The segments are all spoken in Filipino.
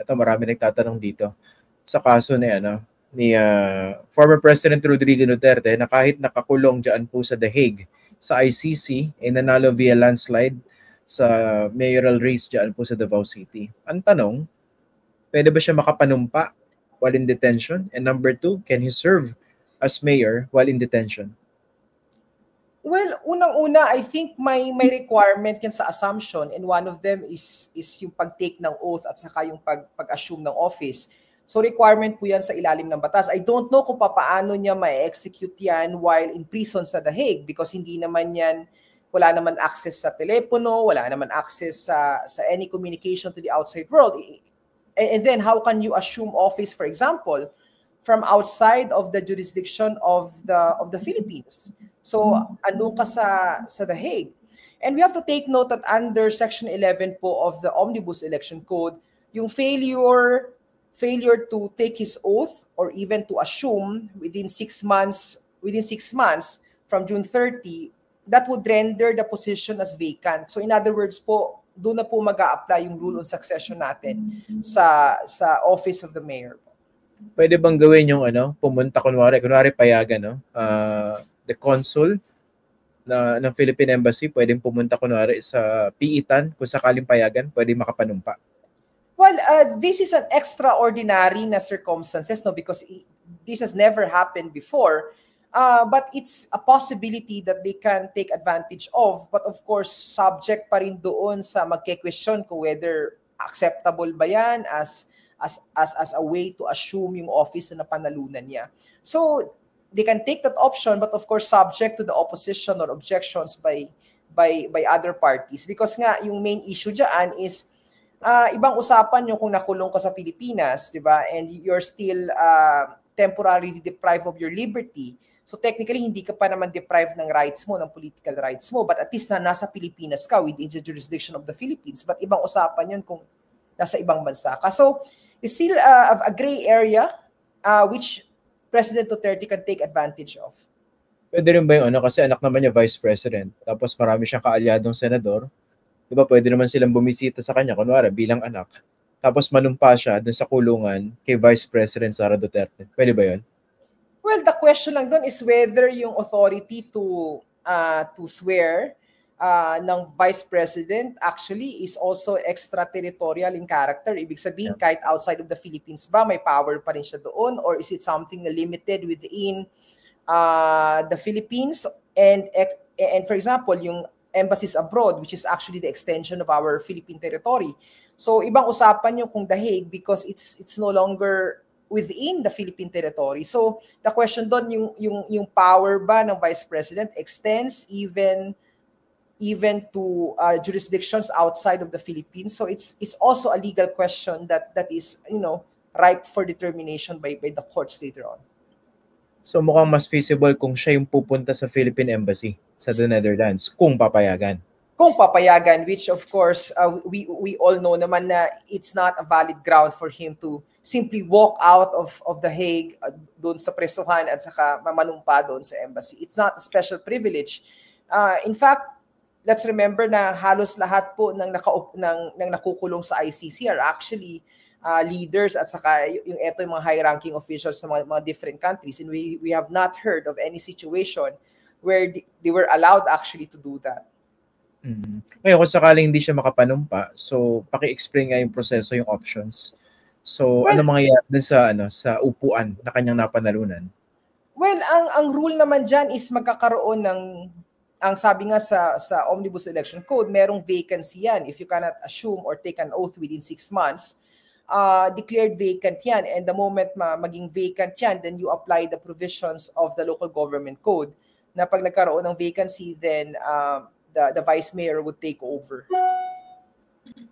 ito marami nagtatanong dito sa kaso ni former President Rodrigo Duterte na kahit nakakulong diyan po sa The Hague sa ICC ay nanalo via landslide sa mayoral race diyan po sa Davao City. Ang tanong, pwede ba siya makapanumpa while in detention? And number 2, can he serve as mayor while in detention? Well, unang-una, I think may requirement yan sa assumption, and one of them is yung pag-take ng oath at saka yung pag-assume ng office. So requirement po yan sa ilalim ng batas. I don't know kung paano niya ma-execute yan while in prison sa The Hague because hindi naman yan, wala naman access sa telepono, wala naman access sa any communication to the outside world. And then how can you assume office, for example, from outside of the jurisdiction of the Philippines? So, andun ka sa The Hague. And we have to take note that under Section 11 po of the Omnibus Election Code, yung failure to take his oath or even to assume within 6 months from June 30, that would render the position as vacant. So, in other words po, doon na po mag-a-apply yung rule on succession natin sa office of the mayor. Pwede bang gawin yung pumunta kunwari payagan the consul ng Philippine Embassy pwedeng pumunta kunwari sa piitan kung sakaling payagan, pwedeng makapanumpa? Well, this is an extraordinary na circumstances, no, because this has never happened before. But it's a possibility that they can take advantage of. But of course, subject pa rin doon sa magke-question kung whether acceptable ba yan as a way to assume yung office na napanalunan niya. So, they can take that option, but of course, subject to the opposition or objections by other parties. Because nga, yung main issue dyan is, ibang usapan yung kung nakulong ka sa Pilipinas, di ba? And you're still temporarily deprived of your liberty. So technically, hindi ka pa naman deprived ng rights mo, ng political rights mo, but at least nasa Pilipinas ka within the jurisdiction of the Philippines. But ibang usapan yun kung nasa ibang bansa ka. So it's still a gray area which President Duterte can take advantage of. Pwede rin ba yung kasi anak naman niya Vice President, tapos marami siyang kaalyadong senador, di ba pwede naman silang bumisita sa kanya, kunwari bilang anak, tapos manumpa siya dun sa kulungan kay Vice President Sara Duterte. Pwede ba yun? Well, the question lang dun is whether yung authority to swear ng Vice President actually is also extraterritorial in character. Ibig sabihin, kahit outside of the Philippines ba, may power pa rin siya doon? Or is it something na limited within the Philippines? And for example, yung embassies abroad, which is actually the extension of our Philippine territory. So, ibang usapan yung kung The Hague because it's no longer within the Philippine territory. So, the question doon, yung power ba ng Vice President extends even to jurisdictions outside of the Philippines. So it's also a legal question that is ripe for determination by the courts later on. So mukhang mas feasible kung siya yung pupunta sa Philippine Embassy sa the Netherlands kung papayagan. Kung papayagan, which of course we all know naman na it's not a valid ground for him to simply walk out of The Hague doon sa presuhan at saka manumpa doon sa embassy. It's not a special privilege. In fact, let's remember na halos lahat po ng nakukulong sa ICC are actually leaders at saka yung mga high-ranking officials sa mga different countries. And we have not heard of any situation where they were allowed actually to do that. Mm-hmm. Ngayon, kung sakaling hindi siya makapanumpa, so paki-explain nga yung proseso, yung options. So, ano mangyayari dun sa upuan na kanyang napanalunan? Well, ang rule naman dyan is magkakaroon ng, ang sabi nga sa Omnibus Election Code, merong vacancy yan. If you cannot assume or take an oath within 6 months, declared vacant yan. And the moment maging vacant yan, then you apply the provisions of the local government code na pag nagkaroon ng vacancy, then the vice mayor would take over.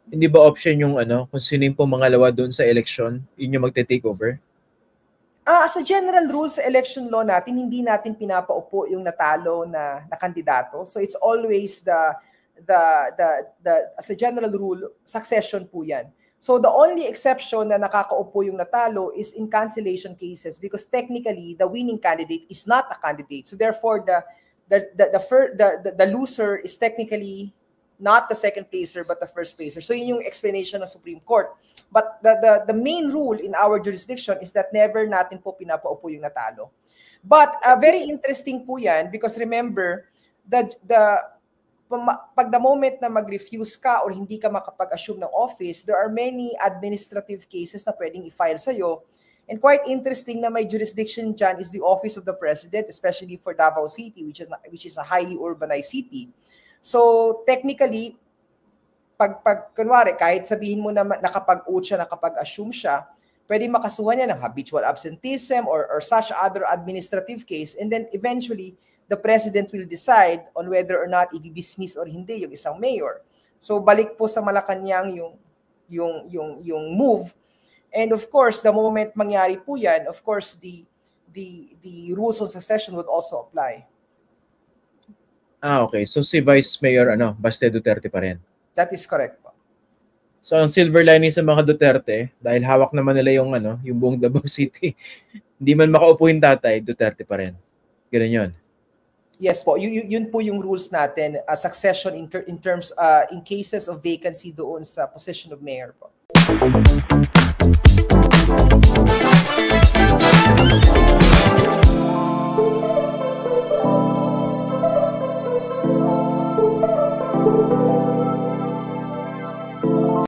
Hindi ba option yung kung sino yung pumangalawa doon sa election, yun yung magte-take over? As a general rule sa election law natin, hindi natin pinapaupo yung natalo na kandidato. So it's always as a general rule, succession po yan. So the only exception na nakakaupo yung natalo is in cancellation cases because technically the winning candidate is not a candidate. So therefore the loser is technically not the second placer but the first placer. So yun yung explanation ng Supreme Court. But the main rule in our jurisdiction is that never natin po pinapaupo yung natalo. But very interesting po yan because remember, pag the moment na mag-refuse ka or hindi ka makapag-assume ng office, there are many administrative cases na pwedeng i-file sa'yo. And quite interesting na may jurisdiction dyan is the Office of the President, especially for Davao City, which is a highly urbanized city. So technically, pag kunwari, kahit sabihin mo na nakapag-oath siya, nakapag-assume siya, pwede makasuhan niya ng habitual absenteeism or such other administrative case, and then eventually, the President will decide on whether or not i-dismiss or hindi yung isang mayor. So balik po sa Malacanang yung move. And of course, the moment mangyari po yan, of course, the rules of succession would also apply. Okay. So si Vice Mayor Baste Duterte pa rin. That is correct po. So ang silver lining sa mga Duterte, dahil hawak naman nila yung yung buong Davao City, hindi man makaupo yung tatay, Duterte pa rin. Ganun yun. Yes po, yun po yung rules natin, succession in terms in cases of vacancy doon sa position of mayor po.